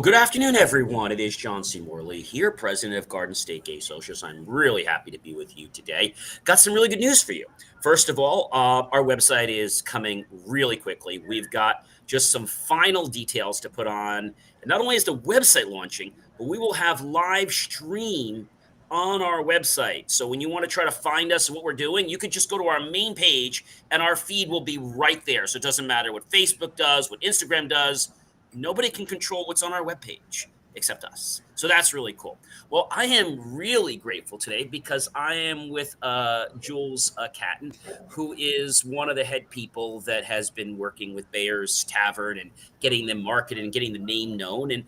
Good afternoon, everyone. It is John C. Morley here, president of Garden State Gay Socials. I'm really happy to be with you today. Got some really good news for you. First of all, our website is coming really quickly. We've got just some final details to put on. And not only is the website launching, but we will have live stream on our website. So when you want to try to find us and what we're doing, you could just go to our main page and our feed will be right there. So it doesn't matter what Facebook does, what Instagram does. Nobody can control what's on our webpage except us. So that's really cool. Well, I am really grateful today because I am with Jules Catton, who is one of the head people that has been working with Bayer's Tavern and getting them marketed and getting the name known. And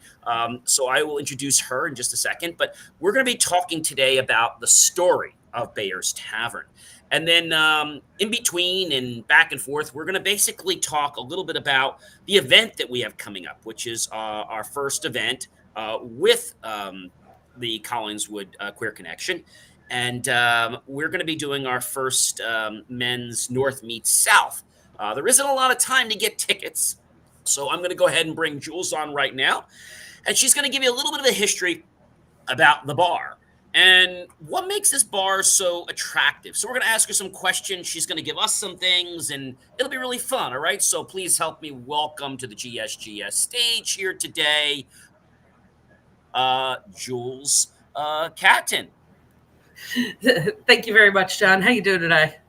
so I will introduce her in just a second. But we're going to be talking today about the story of Bayer's Tavern. And then in between and back and forth, we're going to basically talk a little bit about the event that we have coming up, which is our first event with the Collingswood Queer Connection. And we're going to be doing our first men's North meets South. There isn't a lot of time to get tickets. So I'm going to go ahead and bring Jules on right now. And she's going to give you a little bit of a history about the bar and what makes this bar so attractive. So we're going to ask her some questions. She's going to give us some things, and it'll be really fun, all right? So please help me welcome to the GSGS stage here today, Jules Catton. Thank you very much, John. How you doing today?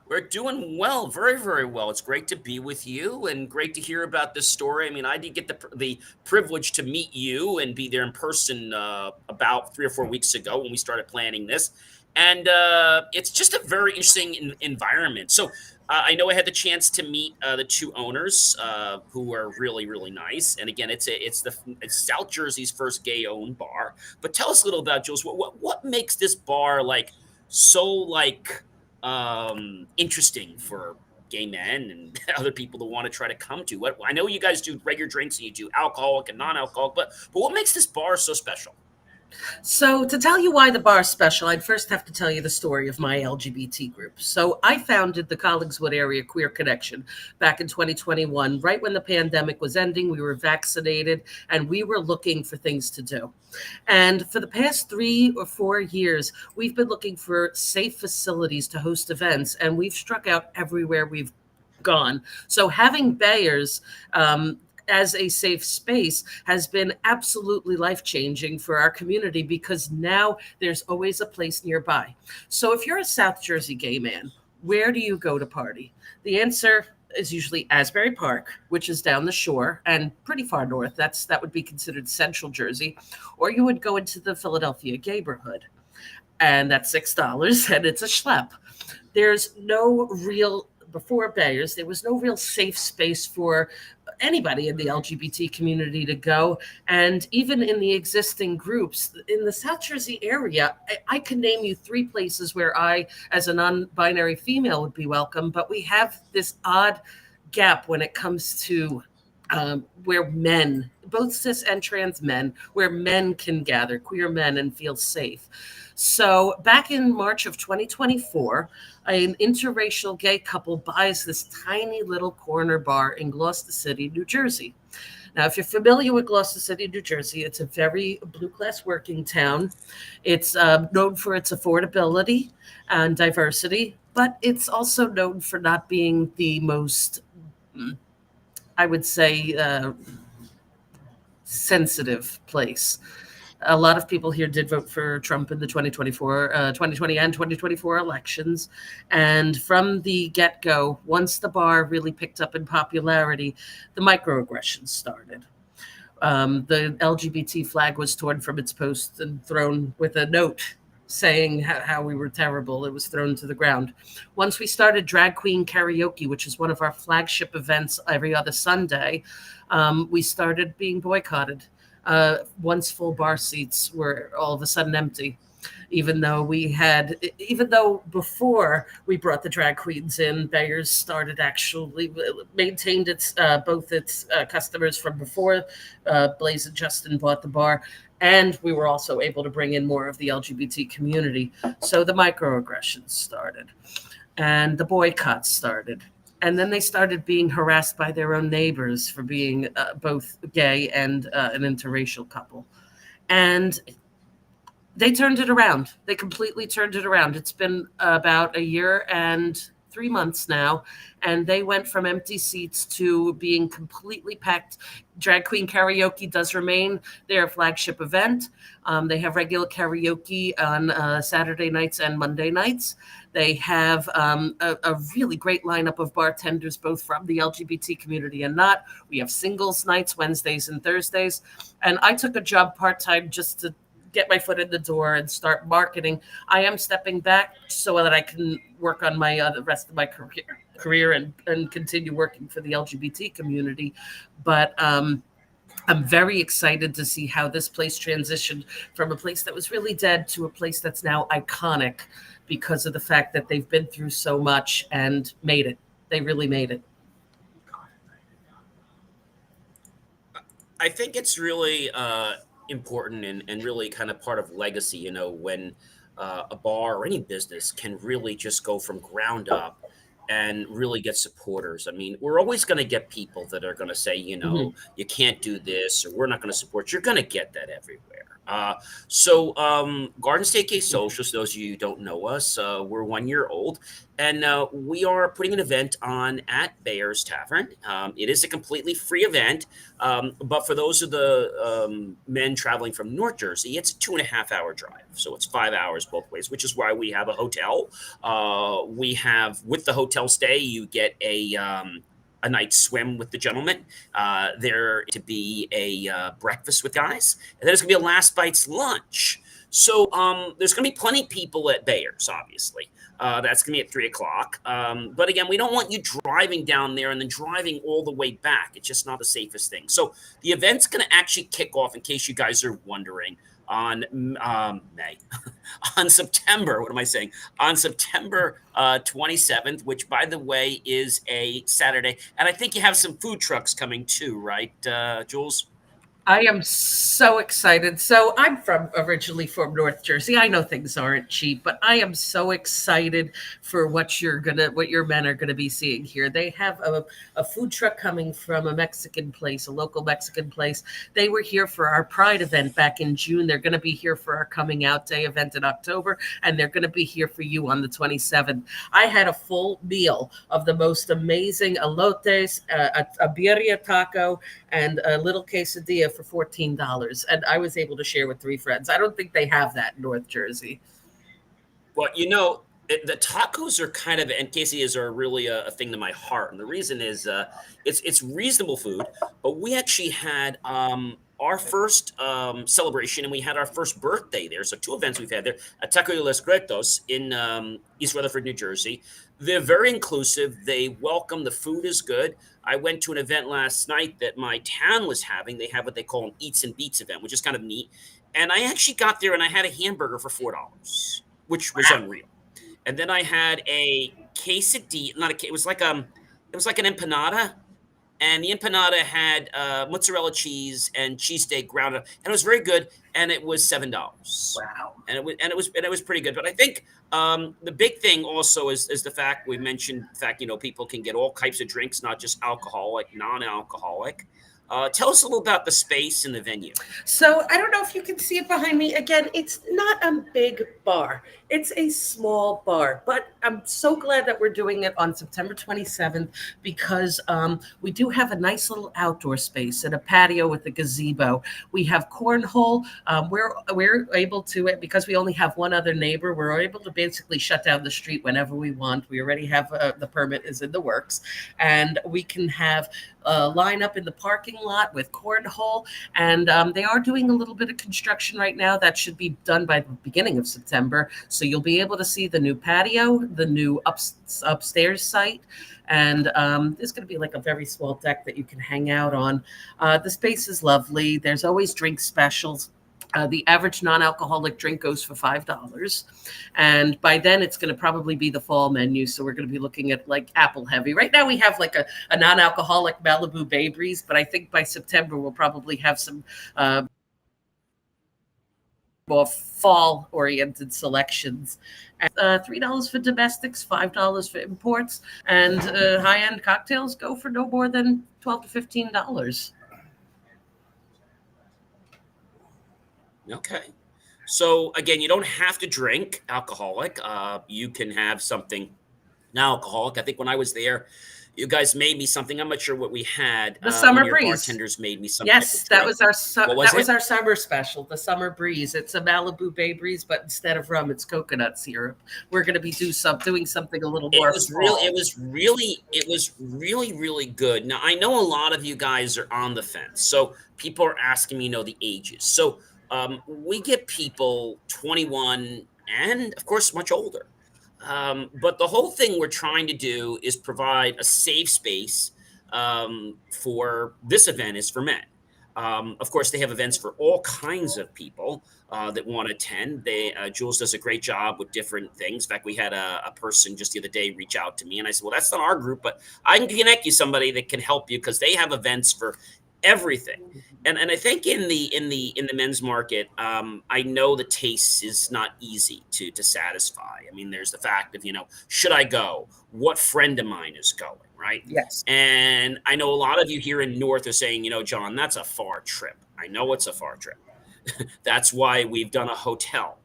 We're doing well, very, very well. It's great to be with you and great to hear about this story. I mean, I did get the privilege to meet you and be there in person about 3 or 4 weeks ago when we started planning this. And it's just a very interesting environment. So I know I had the chance to meet the two owners who are really, really nice. And again, it's South Jersey's first gay-owned bar. But tell us a little about, Jules, what makes this bar interesting for gay men and other people to want to try to come to? What I know you guys do regular drinks and you do alcoholic and non-alcoholic, but what makes this bar so special? So, to tell you why the bar is special, I'd first have to tell you the story of my LGBT group. So, I founded the Collingswood Area Queer Connection back in 2021, right when the pandemic was ending. We were vaccinated and we were looking for things to do. And for the past 3 or 4 years, we've been looking for safe facilities to host events, and we've struck out everywhere we've gone. So, having Bayers, as a safe space has been absolutely life changing for our community because now there's always a place nearby. So if you're a South Jersey gay man, where do you go to party? The answer is usually Asbury Park, which is down the shore and pretty far north. That would be considered Central Jersey, or you would go into the Philadelphia neighborhood, and that's $6, and it's a schlep. There's no real Before Bayers, there was no real safe space for anybody in the LGBT community to go. And even in the existing groups in the South Jersey area, I can name you 3 places where I, as a non binary female, would be welcome. But we have this odd gap when it comes to where men, both cis and trans men, where men can gather, queer men, and feel safe. So back in March of 2024, an interracial gay couple buys this tiny little corner bar in Gloucester City, New Jersey. Now, if you're familiar with Gloucester City, New Jersey, it's a very blue class working town. It's known for its affordability and diversity, but it's also known for not being the most, I would say, sensitive place. A lot of people here did vote for Trump in the 2020 and 2024 elections. And from the get-go, once the bar really picked up in popularity, the microaggressions started. The LGBT flag was torn from its post and thrown with a note saying how we were terrible. It was thrown to the ground. Once we started drag queen karaoke, which is one of our flagship events every other Sunday, we started being boycotted. Once full bar seats were all of a sudden empty, even though before we brought the drag queens in, Bayers started actually maintained its both its customers from before Blaze and Justin bought the bar, and we were also able to bring in more of the LGBT community. So the microaggressions started, and the boycotts started. And then they started being harassed by their own neighbors for being both gay and an interracial couple. And they turned it around. They completely turned it around. It's been about a year and 3 months now, and they went from empty seats to being completely packed. Drag Queen Karaoke does remain their flagship event. They have regular karaoke on Saturday nights and Monday nights. They have a really great lineup of bartenders, both from the LGBT community and not. We have singles nights, Wednesdays and Thursdays. And I took a job part time just to get my foot in the door and start marketing. I am stepping back so that I can work on my the rest of my career and continue working for the LGBT community. But I'm very excited to see how this place transitioned from a place that was really dead to a place that's now iconic because of the fact that they've been through so much and made it. They really made it. I think it's really important and really kind of part of legacy, when a bar or any business can really just go from ground up and really get supporters. I mean, we're always going to get people that are going to say, Mhm. you can't do this, or we're not going to support. You're going to get that everywhere. So Garden State Gay Socials, those of you who don't know us, we're 1 year old, and we are putting an event on at Bayer's Tavern. It is a completely free event, but for those of the men traveling from North Jersey, it's a 2.5 hour drive. So it's 5 hours both ways, which is why we have a hotel. We have, with the hotel stay, you get a night swim with the gentlemen. There to be a breakfast with guys, and then there's gonna be a last bites lunch. So there's gonna be plenty of people at Bayer's, obviously. That's gonna be at 3 o'clock. But again, we don't want you driving down there and then driving all the way back. It's just not the safest thing. So the event's gonna actually kick off, in case you guys are wondering, on May, on September. What am I saying? On September 27th, which, by the way, is a Saturday. And I think you have some food trucks coming too, right, Jules? I am so excited. So I'm from originally from North Jersey. I know things aren't cheap, but I am so excited for what your men are gonna be seeing here. They have a food truck coming from a Mexican place, a local Mexican place. They were here for our Pride event back in June. They're gonna be here for our Coming Out Day event in October, and they're gonna be here for you on the 27th. I had a full meal of the most amazing elotes, a birria taco, and a little quesadilla for $14. And I was able to share with three friends. I don't think they have that in North Jersey. Well, the tacos are kind of, and quesadillas are really a thing to my heart. And the reason is it's reasonable food, but we actually had our first celebration, and we had our first birthday there. So two events we've had there at Taco de los Gretos in East Rutherford, New Jersey. They're very inclusive. They welcome. The food is good. I went to an event last night that my town was having. They have what they call an Eats and Beats event, which is kind of neat. And I actually got there and I had a hamburger for $4, which was unreal. And then I had a quesadilla, not a, it was like an empanada, and the empanada had mozzarella cheese and cheesesteak ground up, and it was very good. And it was $7, Wow. and it was pretty good. But I think the big thing also is the fact we mentioned the fact people can get all types of drinks, not just alcoholic, non-alcoholic. Tell us a little about the space and the venue. So I don't know if you can see it behind me. Again, it's not a big bar. It's a small bar, but I'm so glad that we're doing it on September 27th because we do have a nice little outdoor space and a patio with a gazebo. We have cornhole. We're able to, because we only have one other neighbor, we're able to basically shut down the street whenever we want. We already have the permit is in the works, and we can have line up in the parking lot with cornhole. And they are doing a little bit of construction right now that should be done by the beginning of September. So you'll be able to see the new patio, the new upstairs site. And there's going to be like a very small deck that you can hang out on. The space is lovely. There's always drink specials. The average non-alcoholic drink goes for $5, and by then it's going to probably be the fall menu. So we're going to be looking at like apple heavy. Right now we have like a non-alcoholic Malibu Bay Breeze, but I think by September we'll probably have some more fall-oriented selections. And, $3 for domestics, $5 for imports, and high-end cocktails go for no more than $12 to $15. Okay. So again, you don't have to drink alcoholic. You can have something non-alcoholic. I think when I was there, you guys made me something. I'm not sure what we had. The One summer of your breeze. bartenders made me some type of Yes, that drink. was our What was it? summer special, the summer breeze. It's a Malibu Bay breeze, but instead of rum, it's coconut syrup. We're going to be doing something a little It more was really, fall. really good. Now I know a lot of you guys are on the fence, so people are asking me, the ages. So we get people 21 and, of course, much older. But the whole thing we're trying to do is provide a safe space for this event is for men. Of course, they have events for all kinds of people that want to attend. Jules does a great job with different things. In fact, we had a person just the other day reach out to me, and I said, "Well, that's not our group, but I can connect you somebody that can help you because they have events for everything." And I think in the men's market, I know the taste is not easy to satisfy. I mean, there's the fact of should I go? What friend of mine is going? Right? Yes. And I know a lot of you here in North are saying, John, that's a far trip. I know it's a far trip. That's why we've done a hotel.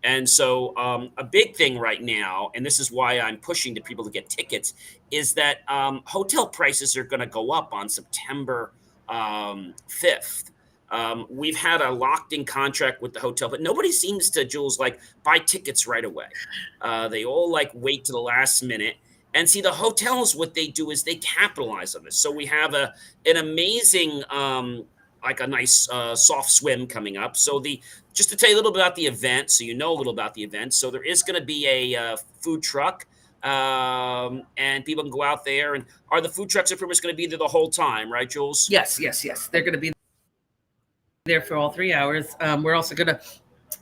And so a big thing right now, and this is why I'm pushing to people to get tickets, is that hotel prices are going to go up on September 5th. We've had a locked in contract with the hotel, but nobody seems to, Jules, like buy tickets right away. They all wait to the last minute. And see, the hotels, what they do is they capitalize on this. So we have an amazing, a nice soft swim coming up. So just to tell you a little bit about the event, so you know a little about the event. So there is going to be a food truck, and people can go out there. And are the food trucks are pretty much going to be there the whole time, right, Jules? Yes, yes, yes. They're going to be there for all 3 hours. We're also going to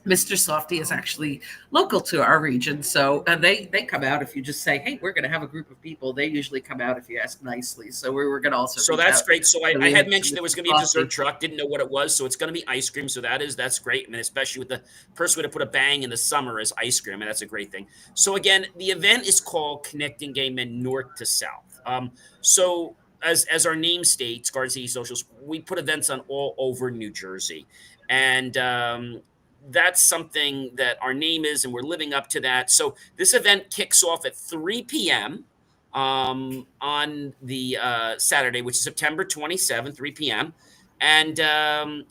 Mr. Softy is actually local to our region, so they come out if you just say, "Hey, we're going to have a group of people." They usually come out if you ask nicely. So we're going to also. So reach that's out great. So to I had to mentioned there was Mr. going to be a dessert Softy. truck. Didn't know what it was. So it's going to be ice cream. So that's great. I mean, especially with the first way to put a bang in the summer is ice cream. And that's a great thing. So again, the event is called Connecting Gay Men North to South. So as our name states, Garden City Socials, we put events on all over New Jersey. And that's something that our name is, and we're living up to that. So this event kicks off at 3 p.m. On the Saturday, which is September 27th, 3 p.m. And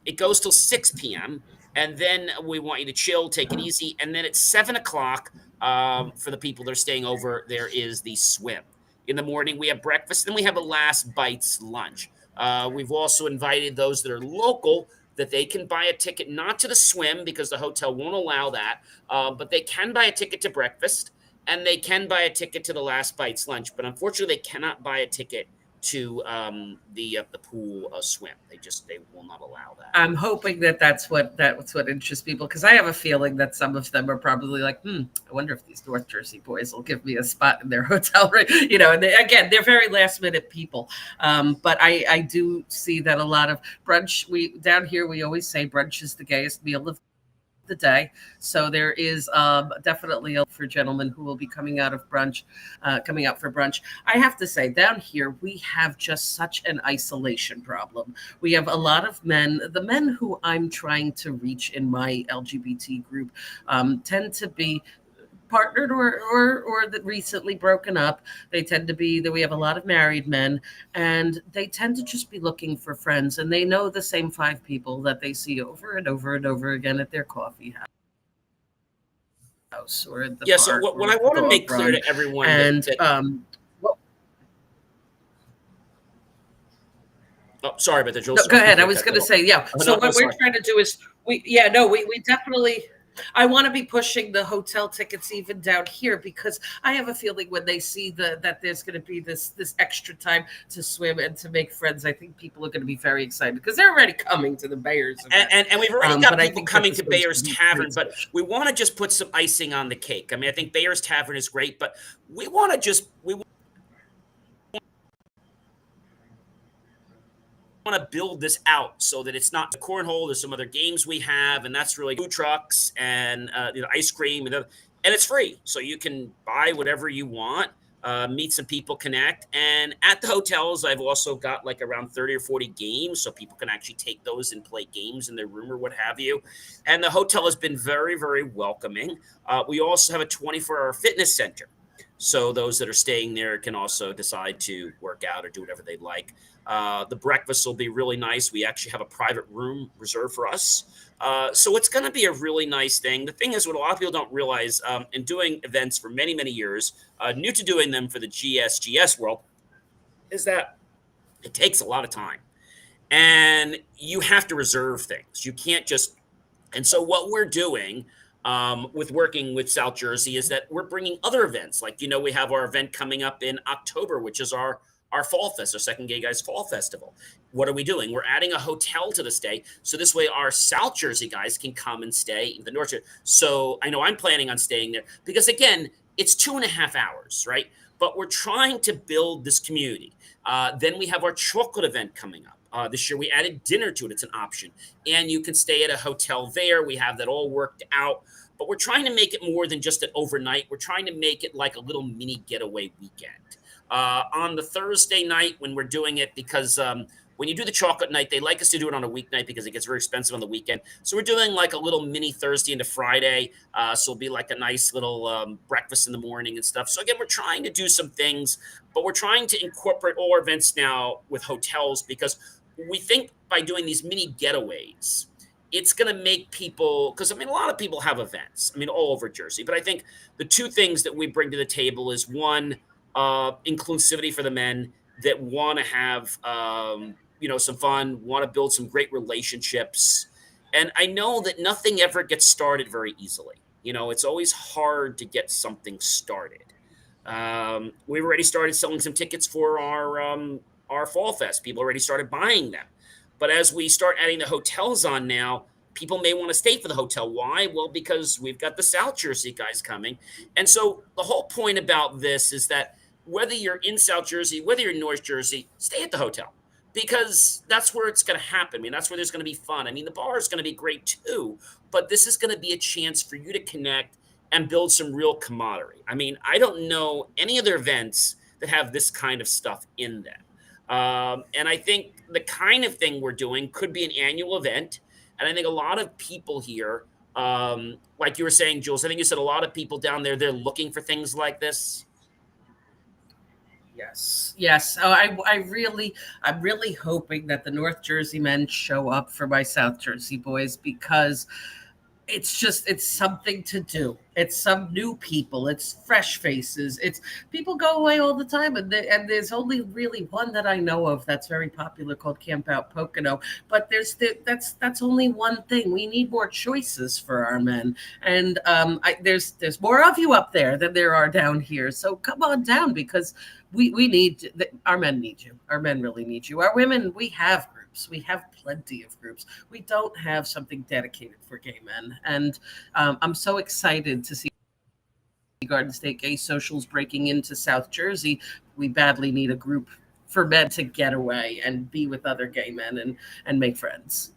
it goes till 6 p.m. And then we want you to chill, take it easy. And then at 7 o'clock, for the people that are staying over, there is the swim. In the morning, we have breakfast, and we have a last bites lunch. We've also invited those that are local that they can buy a ticket, not to the swim because the hotel won't allow that, but they can buy a ticket to breakfast and they can buy a ticket to the last bites lunch. But unfortunately, they cannot buy a ticket to the pool swim. They will not allow that. I'm hoping that's what interests people, because I have a feeling that some of them are probably like, I wonder if these North Jersey boys will give me a spot in their hotel, right? And they're very last minute people. But I do see that a lot of brunch. Down here we always say brunch is the gayest meal of the day. So there is definitely for gentlemen who will be coming out for brunch. I have to say, down here, we have just such an isolation problem. We have a lot of men. The men who I'm trying to reach in my LGBT group tend to be partnered or that recently broken up. They tend to be that we have a lot of married men, and they tend to just be looking for friends, and they know the same 5 people that they see over and over and over again at their coffee house or at the Yeah. So park what or I at the want to dog make clear run. to everyone And oh, sorry about that, no, Jules. go ahead. I Cut was that going to off. say, yeah. Oh, So no, what we're sorry. trying to do is we definitely. I want to be pushing the hotel tickets even down here, because I have a feeling when they see that there's going to be this extra time to swim and to make friends, I think people are going to be very excited because they're already coming to the Bayers event. And we've already got But I people think coming that to this one's Bayer's gonna be Tavern, great but special. we want to just put some icing on the cake. I mean, I think Bayer's Tavern is great, but we want to want to build this out so that it's not the cornhole. There's some other games we have, and that's really food trucks and ice cream, and it's free, so you can buy whatever you want. Meet some people, connect, and at the hotels, I've also got like around 30 or 40 games, so people can actually take those and play games in their room or what have you. And the hotel has been very, very welcoming. We also have a 24-hour fitness center. So those that are staying there can also decide to work out or do whatever they'd like. The breakfast will be really nice. We actually have a private room reserved for us. So it's going to be a really nice thing. The thing is, what a lot of people don't realize in doing events for many, many years, new to doing them for the GSGS world, is that it takes a lot of time. And you have to reserve things. You can't just. And so what we're doing with working with South Jersey is that we're bringing other events. Like, we have our event coming up in October, which is our Fall Fest, our Second Gay Guys Fall Festival. What are we doing? We're adding a hotel to the stay. So this way our South Jersey guys can come and stay in the North Jersey. So I know I'm planning on staying there because, again, it's 2.5 hours, right? But we're trying to build this community. Then we have our chocolate event coming up. This year we added dinner to it. It's an option. And you can stay at a hotel there. We have that all worked out. But we're trying to make it more than just an overnight. We're trying to make it like a little mini getaway weekend. On the Thursday night when we're doing it, because when you do the chocolate night, they like us to do it on a weeknight because it gets very expensive on the weekend. So we're doing like a little mini Thursday into Friday. So it'll be like a nice little breakfast in the morning and stuff. So again, we're trying to do some things, but we're trying to incorporate all our events now with hotels because we think by doing these mini getaways, it's going to make people, because a lot of people have events, all over Jersey. But I think the two things that we bring to the table is one, inclusivity for the men that want to have, some fun, want to build some great relationships. And I know that nothing ever gets started very easily. It's always hard to get something started. We've already started selling some tickets for our Fall Fest. People already started buying them. But as we start adding the hotels on now, people may want to stay for the hotel. Why? Well, because we've got the South Jersey guys coming. And so the whole point about this is that whether you're in South Jersey, whether you're in North Jersey, stay at the hotel because that's where it's going to happen. That's where there's going to be fun. The bar is going to be great too, but this is going to be a chance for you to connect and build some real camaraderie. I don't know any other events that have this kind of stuff in them. And I think the kind of thing we're doing could be an annual event. And I think a lot of people here, like you were saying, Jules, I think you said a lot of people down there, they're looking for things like this. Yes. Oh, I'm really hoping that the North Jersey men show up for my South Jersey boys because it's something to do. It's some new people. It's fresh faces. It's people go away all the time, and there's only really one that I know of that's very popular called Camp Out Pocono. But that's only one thing. We need more choices for our men, and there's more of you up there than there are down here. So come on down because we need our men need you. Our men really need you. Our women, we have groups. We have plenty of groups. We don't have something dedicated for gay men. And I'm so excited to see Garden State Gay Socials breaking into South Jersey. We badly need a group for men to get away and be with other gay men and make friends.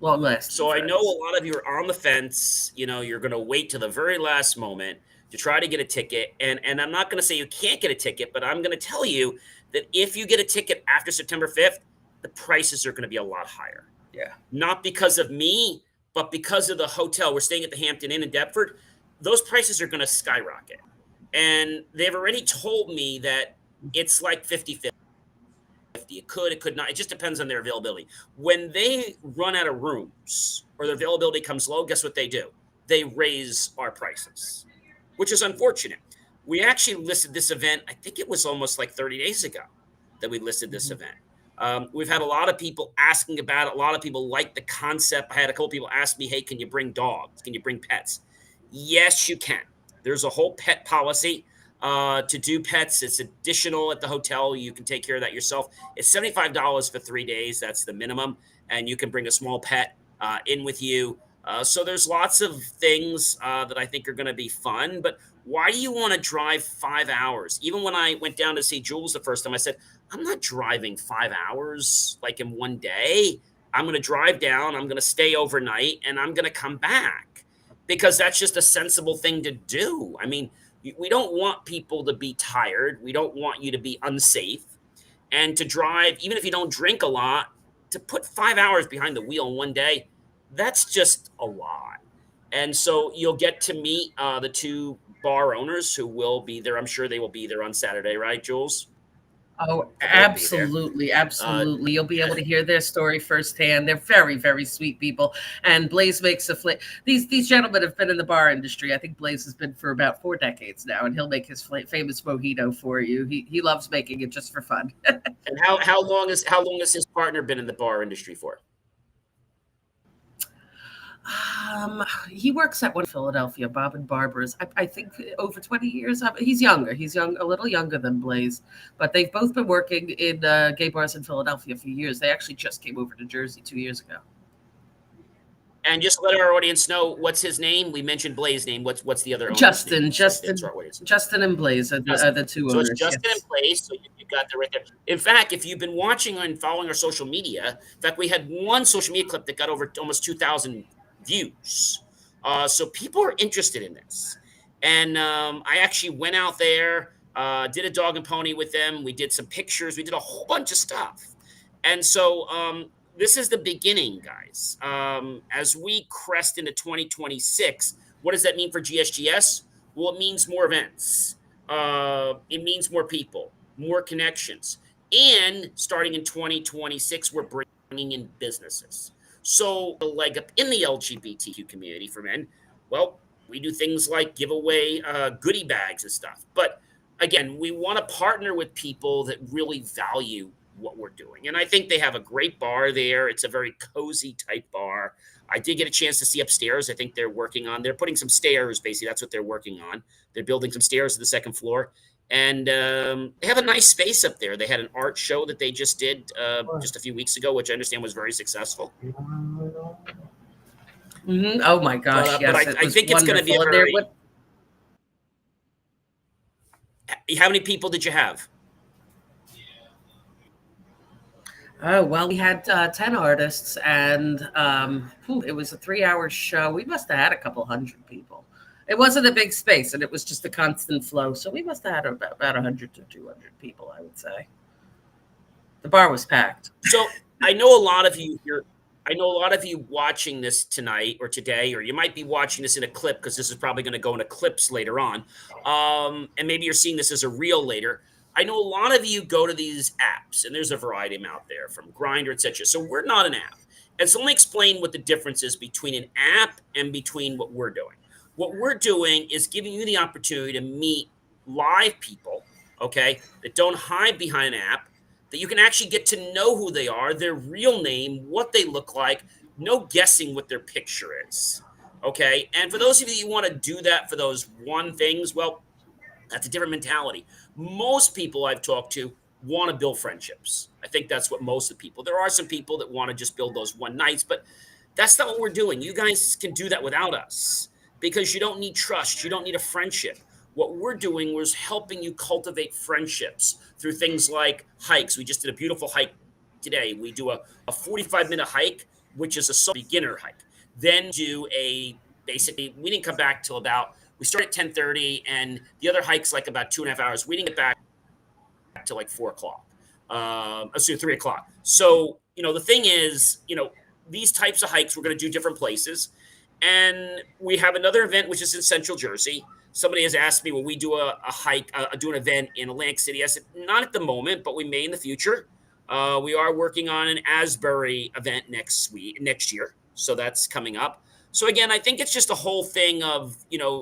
Long lasting. So I know a lot of you are on the fence. You're going to wait to the very last moment to try to get a ticket. And I'm not going to say you can't get a ticket, but I'm going to tell you that if you get a ticket after September 5th, the prices are going to be a lot higher. Yeah. Not because of me, but because of the hotel. We're staying at the Hampton Inn in Deptford. Those prices are going to skyrocket. And they've already told me that it's like 50-50. It could not. It just depends on their availability. When they run out of rooms or their availability comes low, guess what they do? They raise our prices, which is unfortunate. We actually listed this event, I think it was almost like 30 days ago that we listed this event. We've had a lot of people asking about it. A lot of people like the concept. I had a couple people ask me, hey, can you bring dogs? Can you bring pets? Yes, you can. There's a whole pet policy to do pets. It's additional at the hotel. You can take care of that yourself. It's $75 for 3 days. That's the minimum. And you can bring a small pet in with you. So there's lots of things that I think are going to be fun. But Why do you want to drive 5 hours? Even when I went down to see Jules the first time, I said, I'm not driving 5 hours like in one day. I'm going to drive down, I'm going to stay overnight, and I'm going to come back because that's just a sensible thing to do. I mean, we don't want people to be tired. We don't want you to be unsafe. And to drive, even if you don't drink a lot, to put 5 hours behind the wheel in one day, that's just a lot. And so you'll get to meet the two bar owners who will be there. I'm sure they will be there on Saturday, right, Jules? Oh, They'll both be there. absolutely, Uh, absolutely. You'll be able to hear their story firsthand. They're very, very sweet people. And Blaze makes a these gentlemen have been in the bar industry. I think Blaze has been for about 4 decades now, and he'll make his famous mojito for you. He loves making it just for fun. and how long has his partner been in the bar industry for? He works at one in Philadelphia, Bob and Barbara's. I think over 20 years. He's younger. He's a little younger than Blaze, but they've both been working in gay bars in Philadelphia for years. They actually just came over to Jersey 2 years ago. And just let our audience know what's his name. We mentioned Blaze's name. What's the other owner's Justin, name? Justin, So our audience. Justin, and Blaze are the two So owners. it's Justin Yes. in Place. So you got that right there. In fact, if you've been watching and following our social media, in fact, we had one social media clip that got over almost 2,000 views. So people are interested in this. And I actually went out there, did a dog and pony with them. We did some pictures. We did a whole bunch of stuff. And so this is the beginning, guys. As we crest into 2026, what does that mean for GSGS? Well, it means more events. It means more people, more connections. And starting in 2026, we're bringing in businesses. So, a leg up in the LGBTQ community for men, well, we do things like give away goodie bags and stuff. But again, we want to partner with people that really value what we're doing. And I think they have a great bar there. It's a very cozy type bar. I did get a chance to see upstairs. I think they're putting some stairs, basically. That's what they're working on. They're building some stairs to the second floor. And they have a nice space up there. They had an art show that they just did just a few weeks ago, which I understand was very succusable. Oh my gosh, But yes, I think it's going to be a wonderful. very. How many people did you have? Oh, well, we had 10 artists, and it was a 3 hour show. We must have had a couple hundred people. It wasn't a big space, and it was just a constant flow. So we must have had about 100 to 200 people, I would say. The bar was packed. So I know a lot of you here. I know a lot of you watching this tonight or today, or you might be watching this in a clip because this is probably going to go into clips later on. And maybe you're seeing this as a reel later. I know a lot of you go to these apps, and there's a variety of them out there from Grindr, etc. So we're not an app. And so let me explain what the difference is between an app and between what we're doing. What we're doing is giving you the opportunity to meet live people, okay, that don't hide behind an app, that you can actually get to know who they are, their real name, what they look like, no guessing what their picture is, okay? And for those of you that want to do that for those one things, well, that's a different mentality. Most people I've talked to want to build friendships. I think that's what most of the people. There are some people that want to just build those one nights, but that's not what we're doing. You guys can do that without us because you don't need trust. You don't need a friendship. What we're doing was helping you cultivate friendships through things like hikes. We just did a beautiful hike today. We do a 45-minute hike, which is a beginner hike. Then do basically, we didn't come back till we started at 10:30, and the other hike's like about 2.5 hours. We didn't get back to like 4 o'clock. So 3 o'clock. So, the thing is, these types of hikes, we're going to do different places. And we have another event, which is in Central Jersey. Somebody has asked me, will we do a hike, do an event in Atlantic City? I said, not at the moment, but we may in the future. We are working on an Asbury event next year. So that's coming up. So again, I think it's just a whole thing of,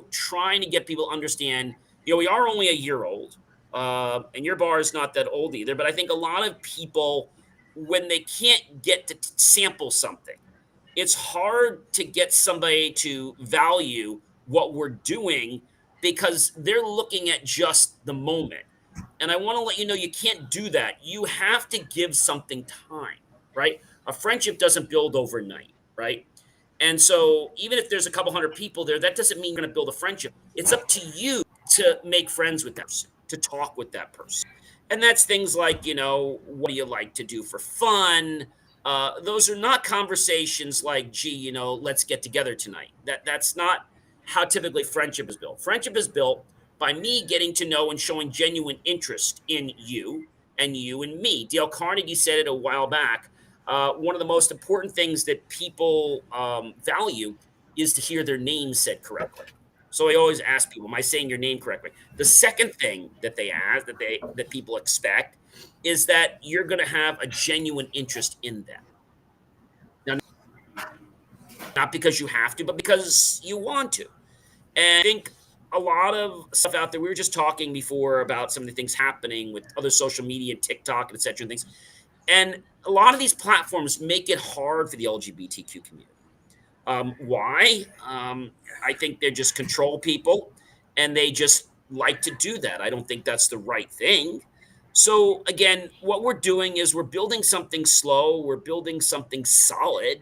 trying to get people to understand, we are only a year old, and your bar is not that old either. But I think a lot of people, when they can't get to sample something, it's hard to get somebody to value what we're doing because they're looking at just the moment. And I want to let you know you can't do that. You have to give something time, right? A friendship doesn't build overnight, right? And so even if there's a couple hundred people there, that doesn't mean you're going to build a friendship. It's up to you to make friends with that person, to talk with that person. And that's things like, what do you like to do for fun? Those are not conversations like, gee, let's get together tonight. That's not how typically friendship is built. Friendship is built by me getting to know and showing genuine interest in you and you and me. Dale Carnegie said it a while back. One of the most important things that people value is to hear their name said correctly. So I always ask people, "Am I saying your name correctly?" The second thing that they ask, that people expect, is that you're going to have a genuine interest in them. Now, not because you have to, but because you want to. And I think a lot of stuff out there. We were just talking before about some of the things happening with other social media, TikTok, and et cetera, and things. And a lot of these platforms make it hard for the LGBTQ community. Why? I think they just control people and they just like to do that. I don't think that's the right thing. So, again, what we're doing is we're building something slow, we're building something solid,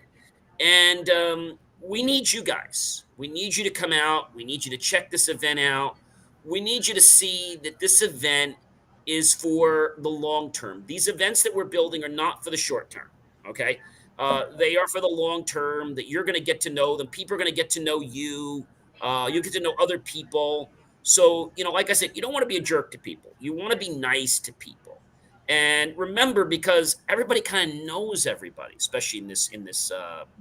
and we need you guys. We need you to come out. We need you to check this event out. We need you to see that this event is for the long term. These events that we're building are not for the short term. Okay. They are for the long term, that you're going to get to know them. People are going to get to know you. You get to know other people. So, like I said, you don't want to be a jerk to people. You want to be nice to people. And remember, because everybody kind of knows everybody, especially in this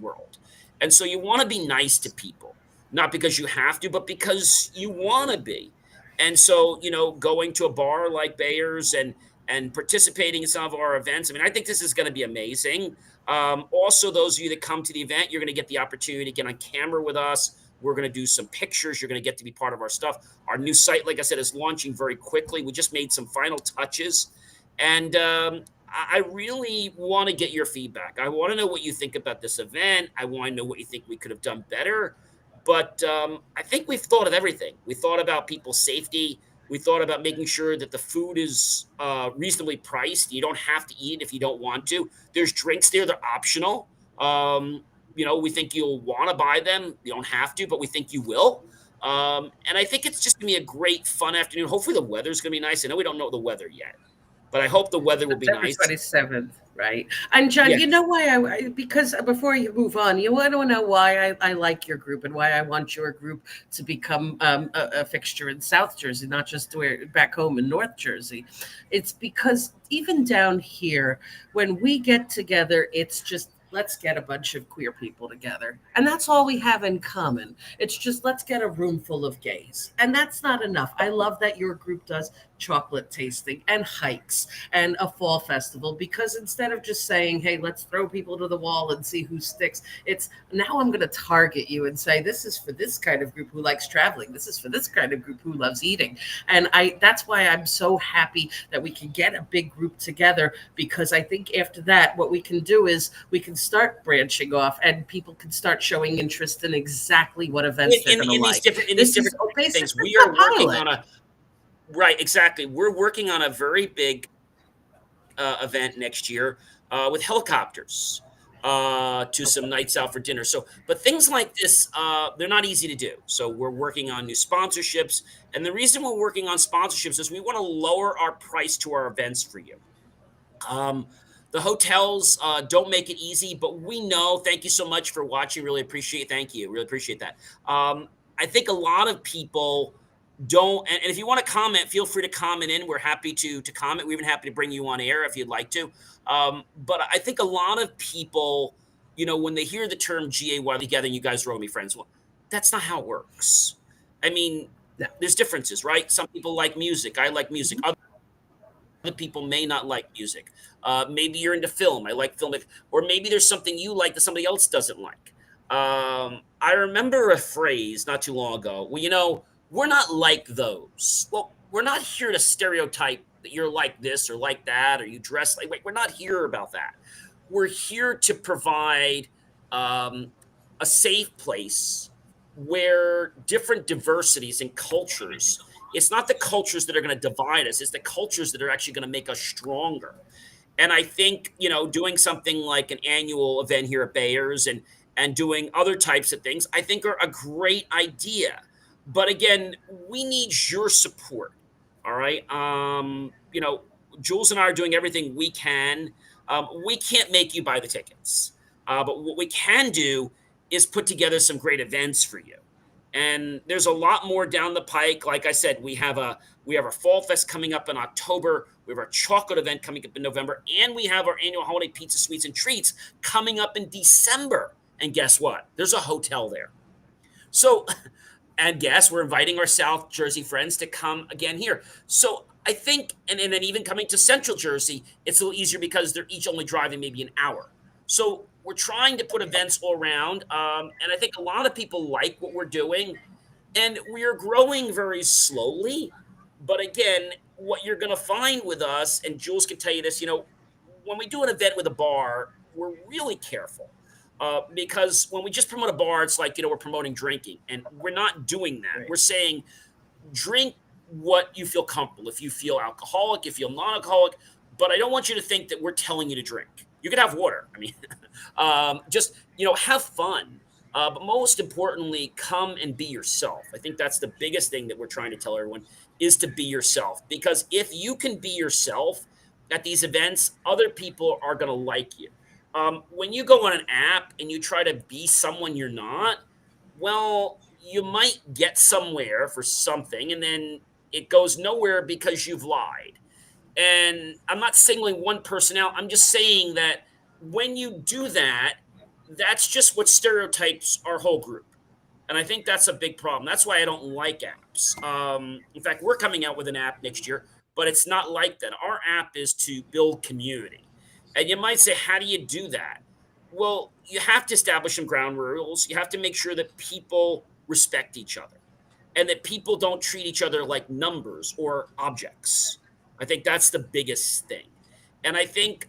world, and so you want to be nice to people, not because you have to, but because you want to be. And so, going to a bar like Bayer's and participating in some of our events. I mean, I think this is going to be amazing. Also, those of you that come to the event, you're going to get the opportunity to get on camera with us. We're going to do some pictures. You're going to get to be part of our stuff. Our new site, like I said, is launching very quickly. We just made some final touches. And I really want to get your feedback. I want to know what you think about this event. I want to know what you think we could have done better. But I think we've thought of everything. We thought about people's safety. We thought about making sure that the food is reasonably priced. You don't have to eat it if you don't want to. There's drinks there, they're optional. We think you'll want to buy them. You don't have to, but we think you will. And I think it's just going to be a great, fun afternoon. Hopefully, the weather's going to be nice. I know we don't know the weather yet, but I hope the weather will be September nice. 27th, right? And John, Yeah. you know why because before you move on, you want to know why I like your group and why I want your group to become a fixture in South Jersey, not just where back home in North Jersey. It's because even down here, when we get together, it's just let's get a bunch of queer people together. And that's all we have in common. It's just let's get a room full of gays. And that's not enough. I love that your group does chocolate tasting and hikes and a fall festival, because instead of just saying, hey, let's throw people to the wall and see who sticks, it's now I'm going to target you and say, this is for this kind of group who likes traveling. This is for this kind of group who loves eating. And that's why I'm so happy that we can get a big group together, because I think after that, what we can do is we can start branching off and people can start showing interest in exactly what events they're going to like. In these different things, we are working on a right, exactly. We're working on a very big event next year with helicopters to some nights out for dinner. So, but things like this, they're not easy to do. So we're working on new sponsorships, and the reason we're working on sponsorships is we want to lower our price to our events for you. Um, the hotels don't make it easy, but we know. Thank you so much for watching. Really appreciate it. Thank you. Really appreciate that. I think a lot of people don't, and if you want to comment, feel free to comment in. We're happy to comment. We're even happy to bring you on air if you'd like to. But I think a lot of people, when they hear the term GAY together, and you guys are all me friends, well, that's not how it works. I mean, there's differences, right? Some people like music. I like music. Other people may not like music. Maybe you're into film. I like film. Or maybe there's something you like that somebody else doesn't like. I remember a phrase not too long ago. Well, we're not like those. Well, we're not here to stereotype that you're like this or like that, or you dress like. Wait, we're not here about that. We're here to provide a safe place where different diversities and cultures. It's not the cultures that are going to divide us. It's the cultures that are actually going to make us stronger. And I think, doing something like an annual event here at Bayers and doing other types of things, I think are a great idea. But again, we need your support. All right. Jules and I are doing everything we can. We can't make you buy the tickets, but what we can do is put together some great events for you. And there's a lot more down the pike. Like I said, we have our fall fest coming up in October. We have our chocolate event coming up in November, and we have our annual holiday pizza, sweets, and treats coming up in December. And guess what? There's a hotel there. So and yes, we're inviting our South Jersey friends to come again here. So I think, and then even coming to Central Jersey, it's a little easier because they're each only driving maybe an hour. So we're trying to put events all around, and I think a lot of people like what we're doing, and we are growing very slowly. But again, what you're going to find with us, and Jules can tell you this, when we do an event with a bar, we're really careful. Because when we just promote a bar, it's like, we're promoting drinking, and we're not doing that. Right. We're saying drink what you feel comfortable. If you feel alcoholic, if you feel non alcoholic, but I don't want you to think that we're telling you to drink. You can have water. I mean, just, have fun. But most importantly, come and be yourself. I think that's the biggest thing that we're trying to tell everyone is to be yourself. Because if you can be yourself at these events, other people are going to like you. When you go on an app and you try to be someone you're not, well, you might get somewhere for something and then it goes nowhere because you've lied. And I'm not singling one person out. I'm just saying that when you do that, that's just what stereotypes our whole group. And I think that's a big problem. That's why I don't like apps. In fact, we're coming out with an app next year, but it's not like that. Our app is to build community. And you might say, how do you do that? Well, you have to establish some ground rules. You have to make sure that people respect each other and that people don't treat each other like numbers or objects. I think that's the biggest thing. And I think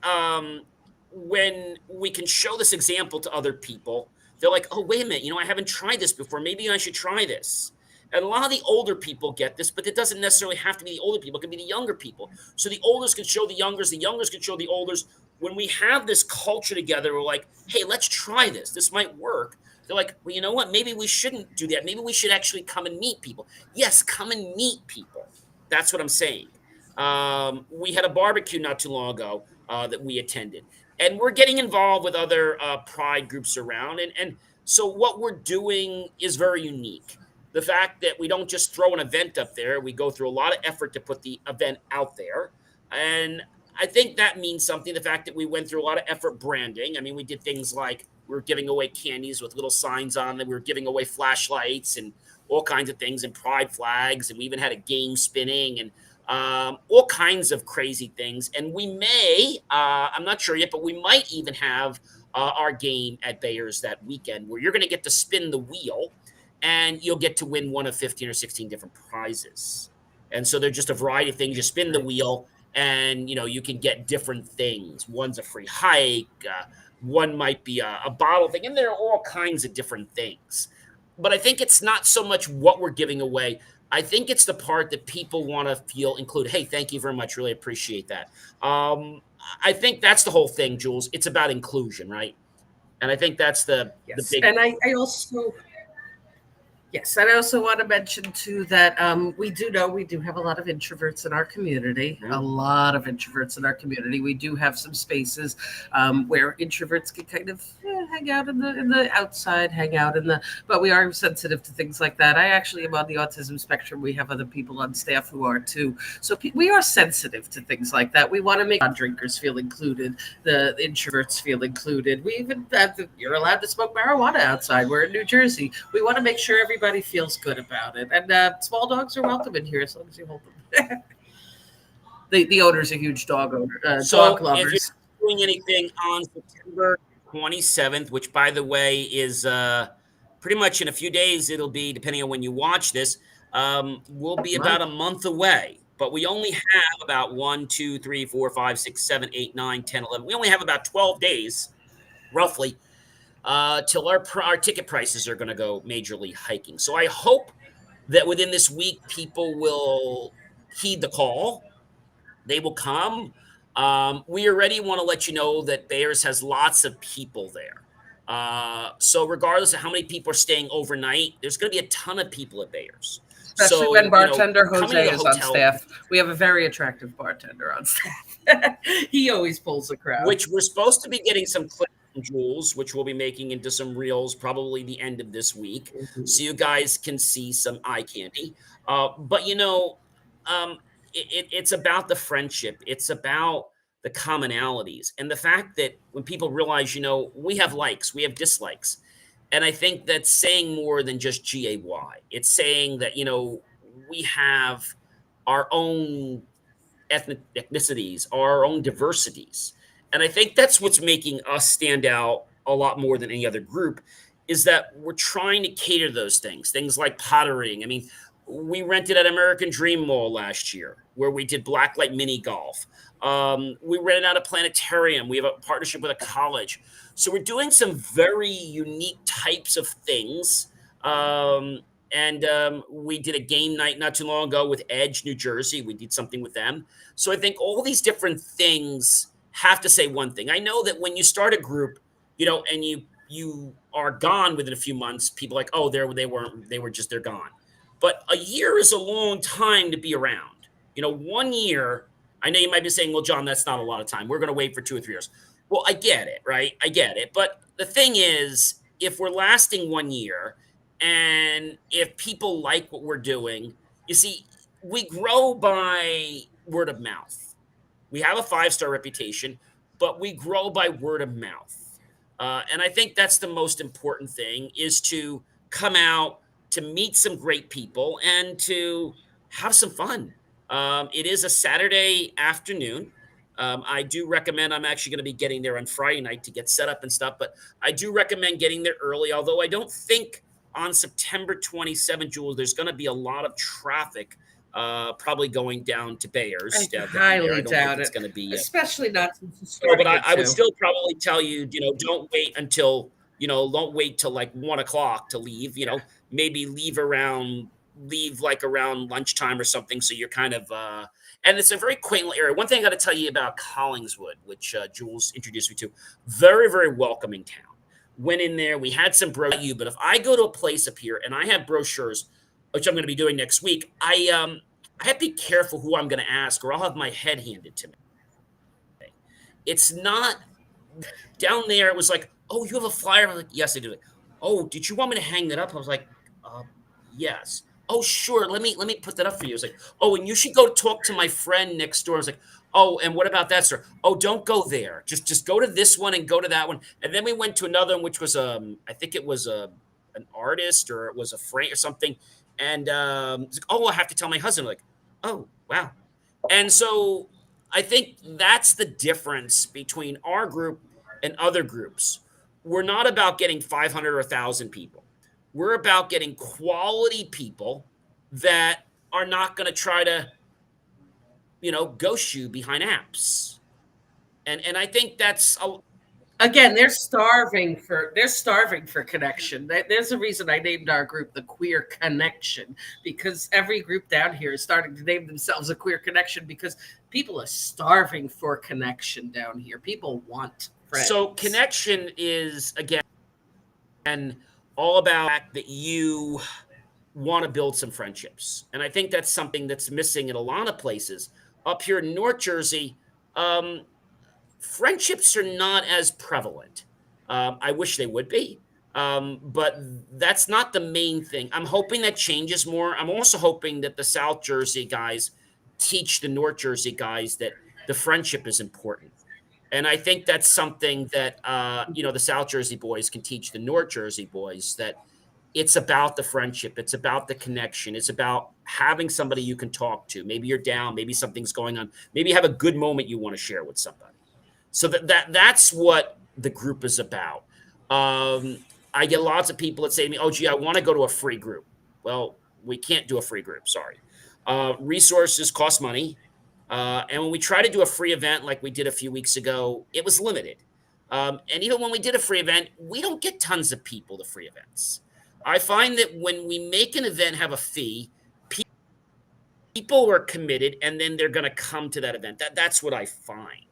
when we can show this example to other people, they're like, oh, wait a minute, I haven't tried this before. Maybe I should try this. And a lot of the older people get this, but it doesn't necessarily have to be the older people. It can be the younger people. So the olders can show the youngers can show the olders. When we have this culture together, we're like, hey, let's try this. This might work. They're like, well, you know what? Maybe we shouldn't do that. Maybe we should actually come and meet people. Yes, come and meet people. That's what I'm saying. We had a barbecue not too long ago that we attended, and we're getting involved with other pride groups around. And so what we're doing is very unique. The fact that we don't just throw an event up there, we go through a lot of effort to put the event out there. And I think that means something. The fact that we went through a lot of effort branding. I mean, we did things like we were giving away candies with little signs on them. We were giving away flashlights and all kinds of things and pride flags. And we even had a game spinning and all kinds of crazy things. And we may, I'm not sure yet, but we might even have our game at Bayers that weekend where you're going to get to spin the wheel and you'll get to win one of 15 or 16 different prizes. And so they're just a variety of things. You spin the wheel and you can get different things. One's a free hike, one might be a bottle thing, and there are all kinds of different things. But I think it's not so much what we're giving away. I think it's the part that people want to feel included. Hey, thank you very much. Really appreciate that. I think that's the whole thing, Jules. It's about inclusion, right? And I think that's the Yes. big. And I also Yes, and I also want to mention too that we do know we do have a lot of introverts in our community. A Mhm. lot of introverts in our community. We do have some spaces where introverts can kind of hang out in the outside, hang out in the. But we are sensitive to things like that. I actually am on the autism spectrum. We have other people on staff who are too. So we are sensitive to things like that. We want to make non-drinkers feel included, the introverts feel included. We even you're allowed to smoke marijuana outside. We're in New Jersey. We want to make sure everybody feels good about it. And small dogs are welcome in here as long as you hold them. The owner's a huge dog So if you're lovers. doing anything on September 27th, which by the way is pretty much in a few days, it'll be depending on when you watch this, will be about Month. a month away. But we only have about 1, 2, 3, 4, 5, 6, 7, 8, 9, 10, 11. We only have about 12 days, roughly, till our ticket prices are going to go majorly hiking. So I hope that within this week, people will heed the call. They will come. We already want to let you know that Bears has lots of people there. So regardless of how many people are staying overnight, there's going to be a ton of people at Bayers. Especially when So, bartender coming to Jose the is on hotel, staff. We have a very attractive bartender on staff. He always pulls a crowd. which we're supposed to be getting some clips from Jules, which we'll be making into some reels probably the end of this week, Mhm. so you guys can see some eye candy. But it's about the friendship. It's about the commonalities and the fact that when people realize, we have likes, we have dislikes, and I think that's saying more than just GAY. It's saying that we have our own ethnicities, our own diversities. And I think that's what's making us stand out a lot more than any other group is that we're trying to cater to those things like pottering. I mean, we rented at American Dream Mall last year where we did blacklight mini golf. We rented out a planetarium. We have a partnership with a college. So we're doing some very unique types of things. And we did a game night not too long ago with Edge, New Jersey. We did something with them. So I think all these different things have to say one thing. I know that when you start a group, and you are gone within a few months, people are like, oh, they're gone. But a year is a long time to be around. 1 year. I know you might be saying, well, John, that's not a lot of time. We're going to wait for 2 or 3 years. Well, I get it, right? I get it. But the thing is, if we're lasting 1 year, and if people like what we're doing, you see, we grow by word of mouth. We have a 5-star reputation, but we grow by word of mouth. And I think that's the most important thing is to come out, to meet some great people, and to have some fun. It is a Saturday afternoon. I do recommend, I'm actually going to be getting there on Friday night to get set up and stuff, but I do recommend getting there early, although I don't think on September 27th, Jules, there's going to be a lot of traffic probably going down to Bayers I down there. I highly don't think doubt it's it, going to be especially not since it's but starting I, at I would 2. still probably tell you, don't wait till like 1 o'clock to leave. Maybe leave like around lunchtime or something. So you're kind of, and it's a very quaint area. One thing I got to tell you about Collingswood, which Jules introduced me to, very, very welcoming town. Went in there, we had some brochures. But if I go to a place up here and I have brochures, which I'm going to be doing next week, I have to be careful who I'm going to ask, or I'll have my head handed to me. It's not down there. It was like, oh, you have a flyer? I'm like, yes, I do. Like, oh, did you want me to hang that up? I was like, uh, yes. Oh, sure. Let me put that up for you. It's like, oh, and you should go talk to my friend next door. I was like, oh, and what about that, sir? Oh, don't go there. Just go to this one and go to that one. And then we went to another one, which was I think it was an artist or it was a frame or something. And it's like, oh, I have to tell my husband. I'm like, oh, wow. And so I think that's the difference between our group and other groups. We're not about getting 500 or 1,000 people. We're about getting quality people that are not going to try to, ghost you behind apps. And I think that's Again, they're starving for connection. There's a reason I named our group the Queer Connection, because every group down here is starting to name themselves a Queer Connection because people are starving for connection down here. People want so friends. connection is again all about that you want to build some friendships. And I think that's something that's missing in a lot of places. Up here in North Jersey, um, friendships are not as prevalent. I wish they would be, but that's not the main thing. I'm hoping that changes more. I'm also hoping that the South Jersey guys teach the North Jersey guys that the friendship is important. And I think that's something that the South Jersey boys can teach the North Jersey boys that it's about the friendship, it's about the connection, it's about having somebody you can talk to. Maybe you're down, maybe something's going on, maybe you have a good moment you want to share with somebody. So that's what the group is about. I get lots of people that say to me, "Oh, gee, I want to go to a free group." Well, we can't do a free group. Sorry. Resources cost money, and when we try to do a free event like we did a few weeks ago, it was limited. And even when we did a free event, we don't get tons of people to free events. I find that when we make an event have a fee, people are committed, and then they're going to come to that event. That's what I find.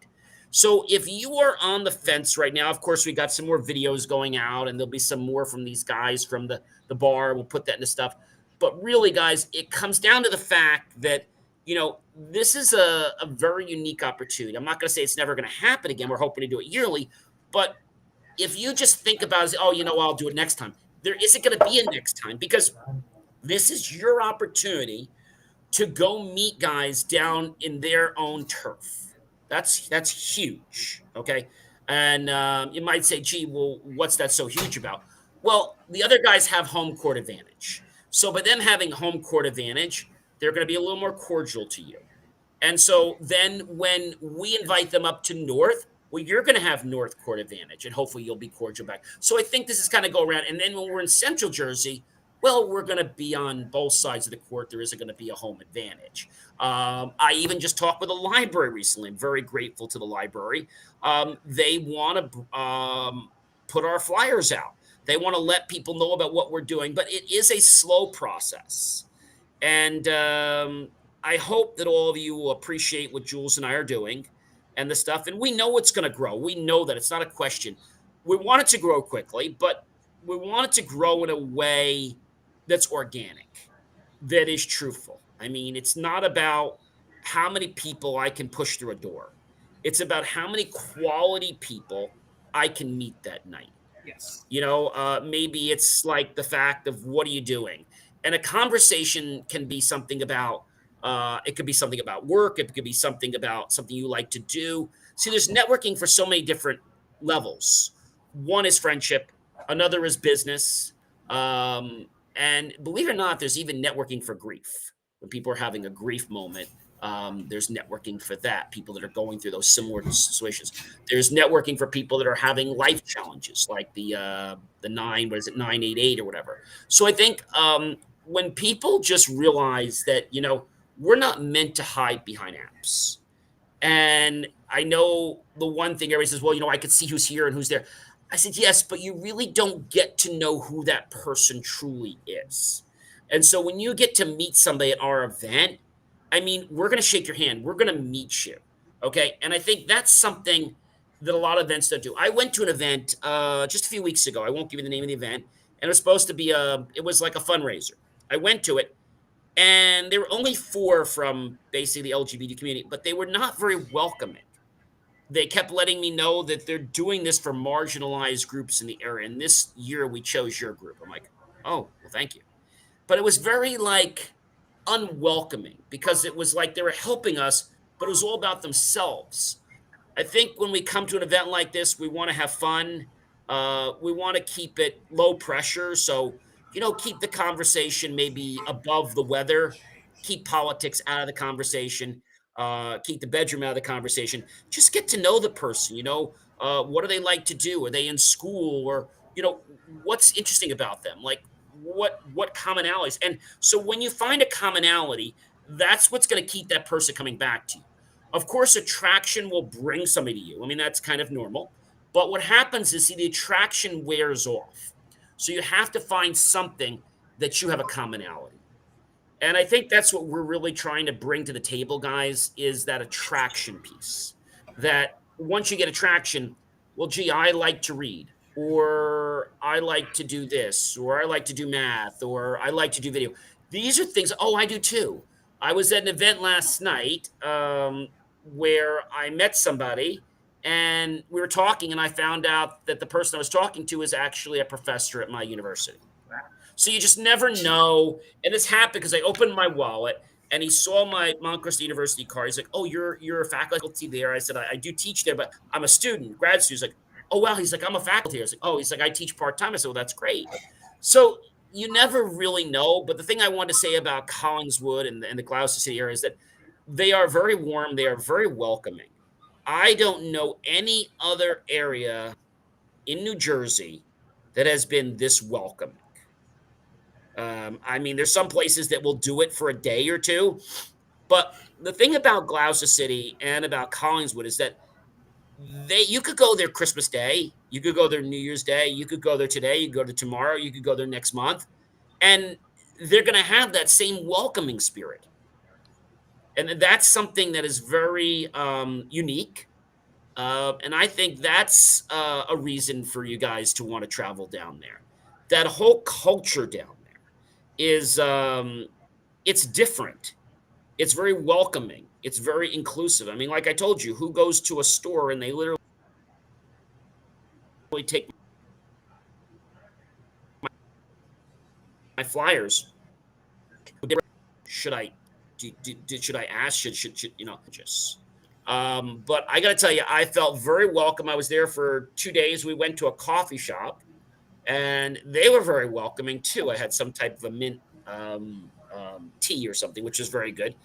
So if you are on the fence right now, of course, we got some more videos going out, and there'll be some more from these guys from the bar. We'll put that into stuff. But really, guys, it comes down to the fact that this is a very unique opportunity. I'm not going to say it's never going to happen again. We're hoping to do it yearly, but if you just think about it, oh, I'll do it next time. There isn't going to be a next time because this is your opportunity to go meet guys down in their own turf. That's huge. Okay, and you might say, "Gee, well, what's that so huge about?" Well, the other guys have home court advantage. So by them having home court advantage, they're going to be a little more cordial to you. And so then when we invite them up to North, well, you're going to have North court advantage, and hopefully you'll be cordial back. So I think this is kind of go around. And then when we're in Central Jersey, well, we're going to be on both sides of the court. There isn't going to be a home advantage. I even just talked with a library recently. I'm very grateful to the library. They want to put our flyers out. They want to let people know about what we're doing, but it is a slow process. And I hope that all of you will appreciate what Jules and I are doing and the stuff. And we know it's going to grow. We know that it's not a question. We want it to grow quickly, but we want it to grow in a way that's organic, that is truthful. I mean, it's not about how many people I can push through a door, it's about how many quality people I can meet that night. Yes. Maybe it's like the fact of what are you doing? And a conversation can be something about, it could be something about work. It could be something about something you like to do. See, there's networking for so many different levels. One is friendship, another is business. And believe it or not, there's even networking for grief. When people are having a grief moment, there's networking for that. People that are going through those similar situations. There's networking for people that are having life challenges, like the 988 or whatever. So I think when people just realize that we're not meant to hide behind apps. And I know the one thing everybody says, well, I could see who's here and who's there. I said, yes, but you really don't get to know who that person truly is. And so when you get to meet somebody at our event, I mean, we're going to shake your hand. We're going to meet you. Okay. And I think that's something that a lot of events don't do. I went to an event just a few weeks ago. I won't give you the name of the event. And it was supposed to be it was like a fundraiser. I went to it, and there were only four from basically the LGBT community, but they were not very welcoming. They kept letting me know that they're doing this for marginalized groups in the area. And this year we chose your group. I'm like, oh, well, thank you. But it was very like unwelcoming because it was like they were helping us, but it was all about themselves. I think when we come to an event like this, we want to have fun. We want to keep it low pressure. So, keep the conversation maybe above the weather, keep politics out of the conversation, keep the bedroom out of the conversation. Just get to know the person. What do they like to do? Are they in school? Or, what's interesting about them? Like, what commonalities? And so when you find a commonality, that's what's going to keep that person coming back to you. Of course, attraction will bring somebody to you. I mean, that's kind of normal. But what happens is, see, the attraction wears off. So you have to find something that you have a commonality. And I think that's what we're really trying to bring to the table, guys, is that attraction piece. That once you get attraction, well, gee, I like to read, or I like to do this, or I like to do math, or I like to do video. These are things, oh, I do too. I was at an event last night where I met somebody and we were talking, and I found out that the person I was talking to is actually a professor at my university. So you just never know. And this happened because I opened my wallet and he saw my Moncrist University card. He's like, "Oh, you're a faculty there." I said, I do teach there, but I'm a student, grad student." He's like, "Oh, wow." He's like, "I'm a faculty." I was like, "Oh," he's like, "I teach part-time." I said, "Well, that's great." So you never really know. But the thing I want to say about Collingswood and the Gloucester City area is that they are very warm. They are very welcoming. I don't know any other area in New Jersey that has been this welcoming. I mean, there's some places that will do it for a day or two, but the thing about Gloucester City and about Collingswood is that you could go there Christmas Day, you could go there New Year's Day, you could go there today, you could go there tomorrow, you could go there next month, and they're going to have that same welcoming spirit, and that's something that is very unique. And I think that's a reason for you guys to want to travel down there. That whole culture down there is it's different. It's very welcoming. It's very inclusive. I mean, like I told you, who goes to a store and they literally take my flyers? Should I should I ask? Should you know? Just. But I got to tell you, I felt very welcome. I was there for 2 days. We went to a coffee shop, and they were very welcoming too. I had some type of a mint tea or something, which is very good.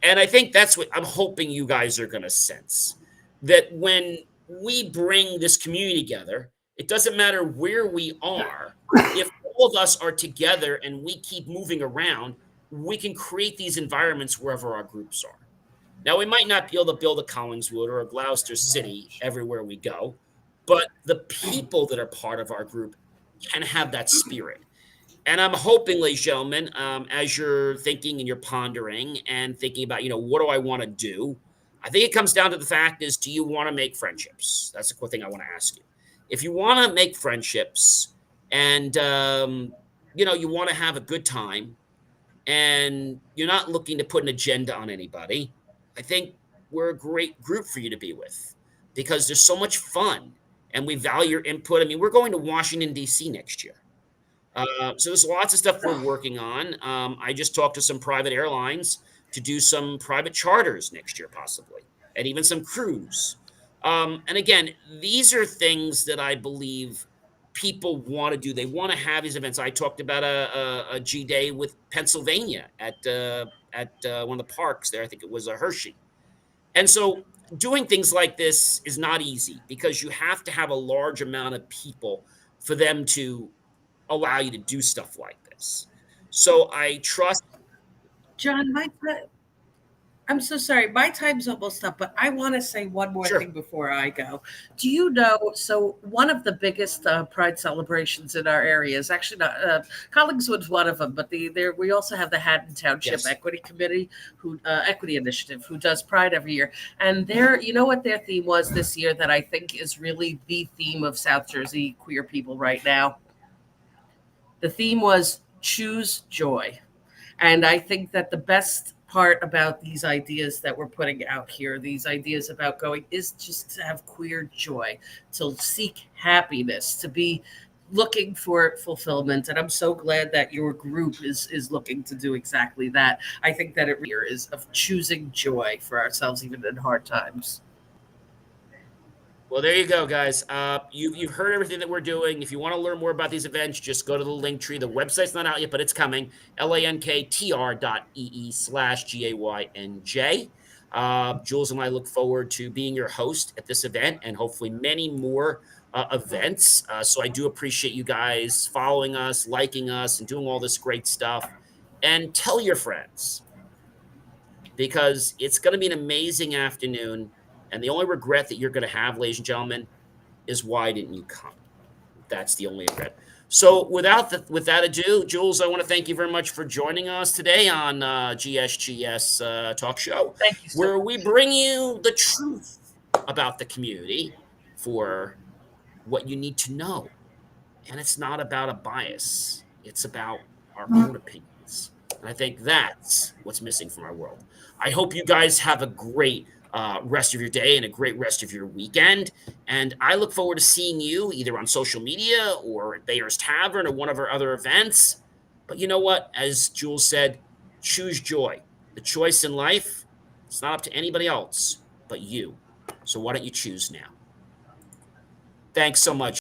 And I think that's what I'm hoping you guys are going to sense, that when we bring this community together, it doesn't matter where we are. If all of us are together and we keep moving around, we can create these environments wherever our groups are. Now, we might not be able to build a Collingswood or a Gloucester City everywhere we go, but the people that are part of our group can have that spirit. And I'm hoping, ladies and gentlemen, as you're thinking and you're pondering and thinking about, what do I want to do? I think it comes down to the fact is, do you want to make friendships? That's the quick thing I want to ask you. If you want to make friendships and, you want to have a good time and you're not looking to put an agenda on anybody, I think we're a great group for you to be with because there's so much fun and we value your input. I mean, we're going to Washington, D.C. next year. So there's lots of stuff we're working on. I just talked to some private airlines to do some private charters next year, possibly, and even some cruise. And again, these are things that I believe people want to do. They want to have these events. I talked about a G Day with Pennsylvania at one of the parks there. I think it was a Hershey. And so doing things like this is not easy because you have to have a large amount of people for them to allow you to do stuff like this. So I trust. John, I'm so sorry. My time's almost up, but I want to say one more Sure. thing before I go. Do you know? So, one of the biggest Pride celebrations in our area is actually not Collingswood's one of them, but we also have the Haddon Township Yes. Equity Committee, Equity Initiative, who does Pride every year. And you know what their theme was this year that I think is really the theme of South Jersey queer people right now? The theme was choose joy. And I think that the best part about these ideas that we're putting out here, these ideas about going, is just to have queer joy, to seek happiness, to be looking for fulfillment. And I'm so glad that your group is looking to do exactly that. I think that it really is of choosing joy for ourselves, even in hard times. Well, there you go, guys. You've heard everything that we're doing. If you want to learn more about these events, just go to the link tree. The website's not out yet, but it's coming. lanktr.ee/GAYNJ. Jules and I look forward to being your host at this event and hopefully many more events. So I do appreciate you guys following us, liking us, and doing all this great stuff. And tell your friends because it's going to be an amazing afternoon. And the only regret that you're going to have, ladies and gentlemen, is why didn't you come? That's the only regret. So with that ado, Jules, I want to thank you very much for joining us today on GSGS Talk Show, Thank you, where we bring you the truth about the community for what you need to know. And it's not about a bias. It's about our own opinions. And I think that's what's missing from our world. I hope you guys have a great rest of your day and a great rest of your weekend. And I look forward to seeing you either on social media or at Bayer's Tavern or one of our other events. But you know what? As Jules said, choose joy. The choice in life, it's not up to anybody else but you. So why don't you choose now? Thanks so much.